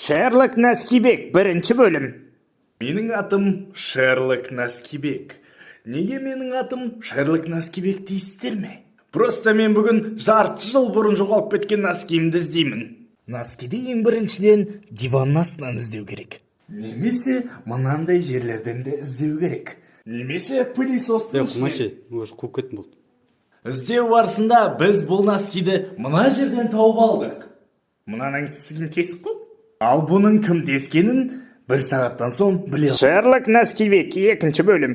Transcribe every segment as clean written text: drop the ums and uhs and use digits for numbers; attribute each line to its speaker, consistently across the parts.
Speaker 1: Шерлок Наскибек, бірінші бөлім.
Speaker 2: Менің атым Шерлок Наскибек. Неге менің атым Шерлок Наскибек дейсіздер ме? Просто мен бүгін жарты жыл бұрын жоғалып кеткен носкимді іздеймін.
Speaker 1: Носкиді ең біріншіден диванның астынан іздеу керек.
Speaker 2: Немесе мынандай жерлерден де іздеу керек. Немесе пылесостың
Speaker 3: Құмашы, өзі қуып кеттім болды.
Speaker 2: Іздеу барысында біз бұл носкиді мына жерден тауып алдық. Мынаның тісігін тесік қой. Ал бұның кім тескенін бір сағаттан соң біле аламыз.
Speaker 1: Шерлок Наскибек, екінші бөлім.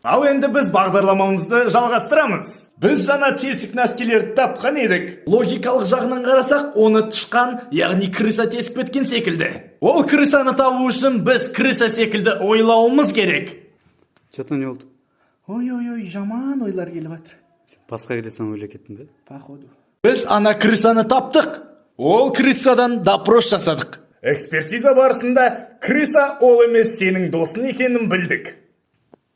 Speaker 2: Ал енді біз бағдарламамызды жалғастырамыз. Біз жаңа тесік носкилерді тапқан едік. Логикалық жағынан қарасақ, оны тышқан, яғни крыса тесіп кеткен секілді. Ол крысаны табу үшін біз крыса секілді ойлауымыз керек.
Speaker 3: Что-то не болды.
Speaker 1: Ой, жаман ойлар келіп жатыр.
Speaker 3: Басқа келесен ойлай кеттің бе?
Speaker 1: Походу.
Speaker 2: Біз ана крысаны таптық. Ол крысадан допрос жасадық. Экспертиза барысында крыса ол емес сенің досың екенін білдік.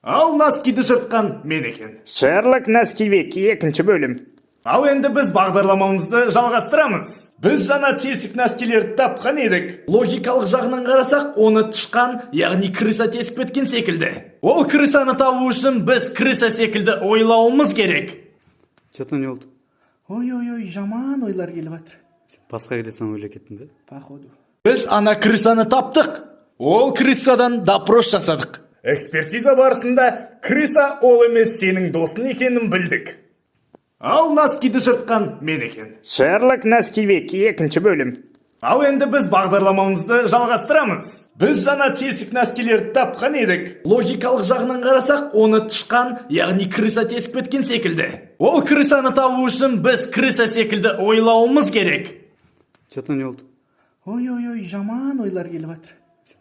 Speaker 2: Ал носкиді жыртқан мен екен.
Speaker 1: Шерлок Наскибек, екінші бөлім.
Speaker 2: Ал енді біз бағдарламамызды жалғастырамыз. Біз жаңа тесік носкилерді тапқан едік. Логикалық жағынан қарасақ, оны тышқан, яғни крыса тесіп кеткен секілді. Ол крысаны табу үшін біз крыса секілді ойлауымыз керек.
Speaker 3: Что-то не болды.
Speaker 1: Ой, жаман ойлар келіп жатыр.
Speaker 3: Басқа келесен ойлай кеттің бе?
Speaker 1: Походу.
Speaker 2: Біз ана крысаны таптық. Ол крысадан допрос жасадық. Экспертиза барысында крыса ол емес сенің досың екенін білдік. Ал носкиді жыртқан мен екен.
Speaker 1: Шерлок Наскибек, екінші бөлім.
Speaker 2: Ал енді біз бағдарламамызды жалғастырамыз. Біз жаңа тесік носкилерді тапқан едік. Логикалық жағынан қарасақ, оны тышқан, яғни крыса тесіп кеткен секілді. Ол крысаны табу үшін біз крыса секілді ойлауымыз керек.
Speaker 3: Что-то не болды.
Speaker 1: Ой, жаман ойлар келіп жатыр.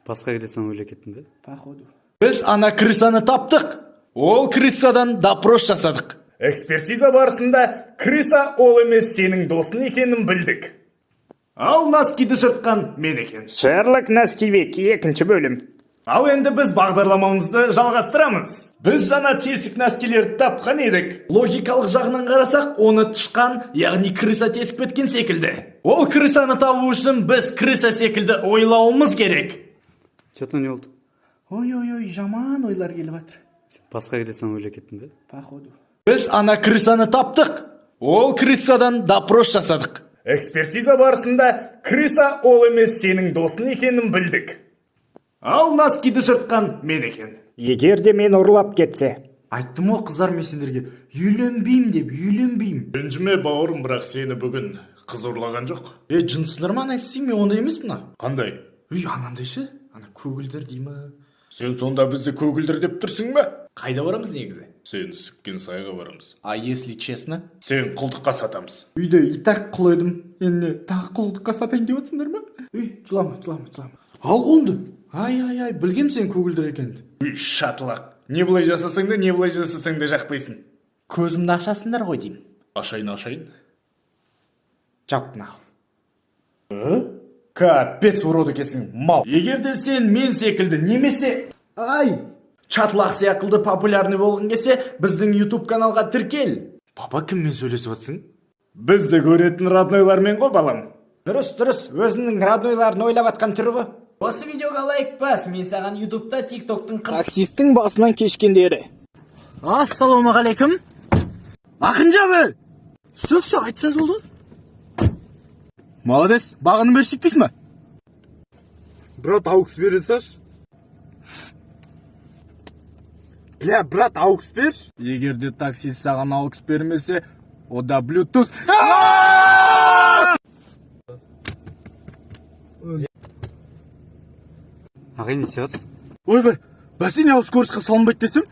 Speaker 3: Басқа келесен ойлай кеттің бе?
Speaker 1: Походу.
Speaker 2: Біз ана крысаны таптық. Ол крысадан допрос жасадық. Экспертиза барысында крыса ол емес сенің досың екенін білдік. Ал носкиді жыртқан мен екен.
Speaker 1: Шерлок Наскибек, екінші бөлім.
Speaker 2: Ал енді біз бағдарламамызды жалғастырамыз. Біз жаңа тесік носкилерді тапқан едік. Логикалық жағынан қарасақ, оны тышқан, яғни крыса тесіп кеткен секілді. Ол крысаны табу үшін біз крыса секілді ойлауымыз керек.
Speaker 3: Что-то не болды.
Speaker 1: Ой, жаман ойлар келіп жатыр.
Speaker 3: Басқа келесен ойлай кеттің бе?
Speaker 1: Походу.
Speaker 2: Біз ана крысаны таптық. Ол крысадан допрос жасадық. Экспертиза барысында крыса ол емес сенің досың екенін білдік. Ал носкиді жыртқан мен екен.
Speaker 1: Егер де мен ұрлап кетсе.
Speaker 4: Айттым ғой қыздар мен сендерге, үйленбеймін деп, үйленбеймін.
Speaker 2: Ренжіме бауырым, бірақ сені бүгін қыз ұрлаған жоқ.
Speaker 4: Жынсыңдар ма, айтсың, мен ондай емес мына.
Speaker 2: Қандай?
Speaker 4: Анандай ше, ана көгілдір деймі?
Speaker 2: Сен сонда бізді көгілдір деп тұрсың ба?
Speaker 4: Қайда барамыз негізі?
Speaker 2: Сен сүккен сайға барамыз.
Speaker 4: А если честно?
Speaker 2: Сен құлдыққа сатамыз.
Speaker 4: Үйде итак қыл едім, енді тағы құлдыққа сатайын деп отырсыңдар ма? Жылама. Ал қолыңды. Ай, білгем сен көгілдір екенді.
Speaker 2: Шатылақ. Не былай жасасаң да жақпайсың.
Speaker 4: Көзімді ашасыңдар ғой деймін.
Speaker 2: Ашайын.
Speaker 4: Жаптын ал. Капец уроды кесің, мал.
Speaker 2: Егер де сен мен секілді немесе
Speaker 4: Чатлақ сияқылды популярный болғың кесе, біздің YouTube каналға тіркел.
Speaker 2: Папа, кіммен сөйлесіп жатсың? Бізді көретін роднойлармен ғой, балам.
Speaker 1: Дұрыс, өзінің роднойларын ойлап атқан түрі ғой.
Speaker 4: Осы видеоға лайк бас, мен саған YouTube'да TikTok'тың
Speaker 1: Таксистің басынан кешкендері.
Speaker 4: Ассалаумағалейкум. Ақынжабы. Сөз айтсаңыз болды. Молодец, бағаны бер сөйтпейсің ма?
Speaker 5: Брат, аукс бере саш. Бля, брат, аукс берші.
Speaker 4: Егерде таксист саған аукс бермесе, ода Bluetooth.
Speaker 3: Ағай, не істеватсың?
Speaker 4: Ойбай, бәсене аукс көрісқа салынбайды десем?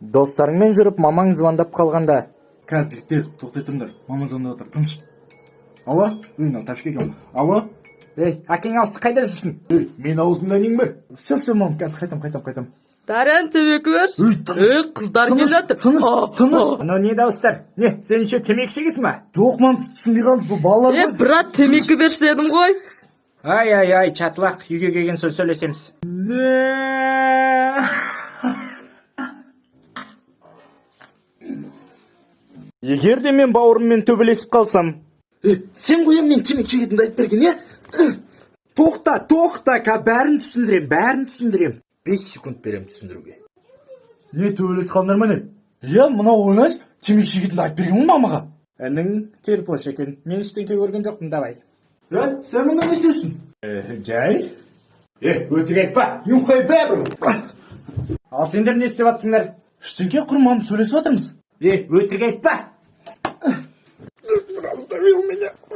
Speaker 1: Достарыңмен жүріп мамаң звондап қалғанда.
Speaker 4: Қазір жігіттер, тоқтай тұрыңдар. Мама звондап отыр, тыныш. Алло, мынау тапшык екен. Алло?
Speaker 1: Әкең ауызды қайда жүрсің?
Speaker 4: Мен аузымда нең бе? Все, мам, қазір қайтам.
Speaker 6: Дариян, темекі берші. Қыздар келе жатыр.
Speaker 4: Тыныш.
Speaker 1: Анау не дауыстар? Не, сен еще темекі шегесің ба?
Speaker 4: Жоқ, мам, сіз түсінбей қалдыңыз, бұл балалар ғой.
Speaker 6: Брат, темекі берші дедім ғой.
Speaker 1: Ай, чатлақ, үйге келген сөз сөйлесеміз. Егер де мен бауырыммен төбелесіп қалсам.
Speaker 4: Сен қоям, мен темекі шегетінді айтып берген,
Speaker 5: тоқта, бәрін түсіндірем.
Speaker 1: 5 секунд берем түсіндіруге.
Speaker 4: Не төбелесіп қалдыңдар ма не? Иә, мынау ойнаш, темекі шегетінді айтып берген ғой мамаға.
Speaker 2: Іннің телефон екен. Мен ештеңке көрген жоқпын, давай.
Speaker 4: Сен мұнда не істейсің?
Speaker 2: Жай.
Speaker 5: Өтірік айтпа, нюхай бәрін.
Speaker 2: Ал сендер не істеп жатсыңдар?
Speaker 4: Ештеңке құрманып сөйлесіп жатырмыз.
Speaker 5: Өтірік айтпа.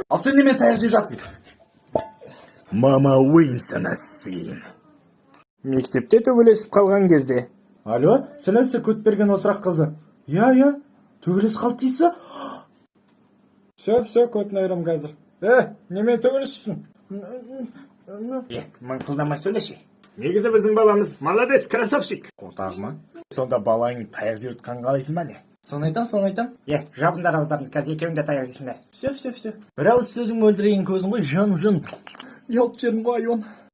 Speaker 2: Ал сен немен таяқ жеп жатсың?
Speaker 1: Мама Уэйн санасын.
Speaker 2: Мектепте төбелесіп қалған кезде.
Speaker 4: Алло, сәлемсе Көтберген Осырақ қызы. Иә, төбелесіп қалды дейсі?
Speaker 2: Все, көтін қазір. Немен төбелесісің? Мыңқылдамай сөйлеші. Негізі біздің баламыз молодец, красавчик.
Speaker 1: Қотағыма?
Speaker 2: Сонда балаң таяқ жеп жатқан қалайсың ба не?
Speaker 4: Соны айтам.
Speaker 2: Жабыңдар ауыздарыңды, қазір екеуің де таяқ жейсіңдер.
Speaker 4: Все.
Speaker 1: Бір ауыз сөзің өлдіреген көзің ғой, жан.
Speaker 4: Ұялып жерім ғой, айуан.